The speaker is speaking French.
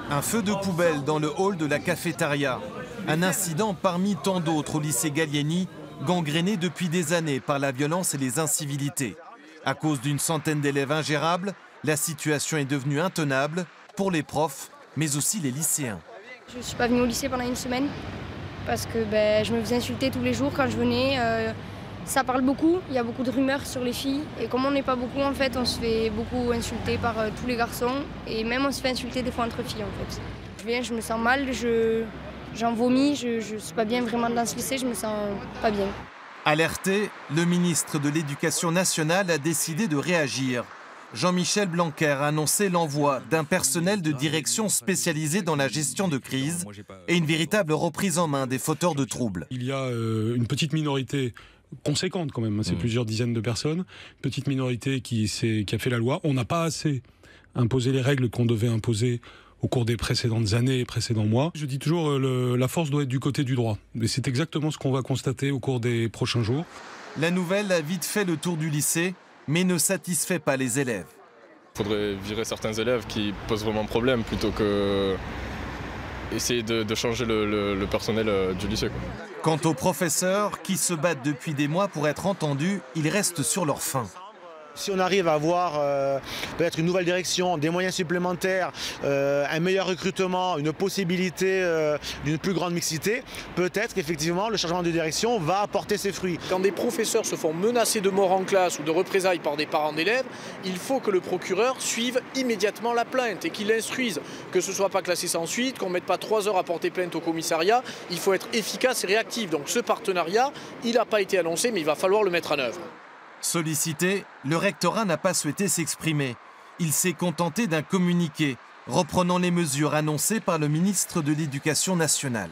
Un feu de poubelle dans le hall de la cafétéria. Un incident parmi tant d'autres au lycée Gallieni, gangréné depuis des années par la violence et les incivilités. À cause d'une centaine d'élèves ingérables, la situation est devenue intenable pour les profs, mais aussi les lycéens. Je ne suis pas venue au lycée pendant une semaine parce que je me faisais insulter tous les jours quand je venais. Ça parle beaucoup, il y a beaucoup de rumeurs sur les filles. Et comme on n'est pas beaucoup, en fait, on se fait beaucoup insulter par tous les garçons. Et même on se fait insulter des fois entre filles, en fait. Je viens, je me sens mal, j'en vomis, je ne suis pas bien vraiment dans ce lycée, je me sens pas bien. Alerté, le ministre de l'Éducation nationale a décidé de réagir. Jean-Michel Blanquer a annoncé l'envoi d'un personnel de direction spécialisé dans la gestion de crise et une véritable reprise en main des fauteurs de troubles. Il y a une petite minorité conséquente quand même, c'est plusieurs dizaines de personnes, petite minorité qui a fait la loi. On n'a pas assez imposé les règles qu'on devait imposer au cours des précédentes années et précédents mois. Je dis toujours la force doit être du côté du droit. Et c'est exactement ce qu'on va constater au cours des prochains jours. La nouvelle a vite fait le tour du lycée, mais ne satisfait pas les élèves. Il faudrait virer certains élèves qui posent vraiment problème plutôt que essayer de changer le personnel du lycée. Quant aux professeurs qui se battent depuis des mois pour être entendus, ils restent sur leur faim. Si on arrive à avoir peut-être une nouvelle direction, des moyens supplémentaires, un meilleur recrutement, une possibilité d'une plus grande mixité, peut-être qu'effectivement le changement de direction va apporter ses fruits. Quand des professeurs se font menacer de mort en classe ou de représailles par des parents d'élèves, il faut que le procureur suive immédiatement la plainte et qu'il l'instruise, que ce ne soit pas classé sans suite, qu'on ne mette pas 3 heures à porter plainte au commissariat. Il faut être efficace et réactif. Donc ce partenariat, il n'a pas été annoncé, mais il va falloir le mettre en œuvre. Sollicité, le rectorat n'a pas souhaité s'exprimer. Il s'est contenté d'un communiqué reprenant les mesures annoncées par le ministre de l'Éducation nationale.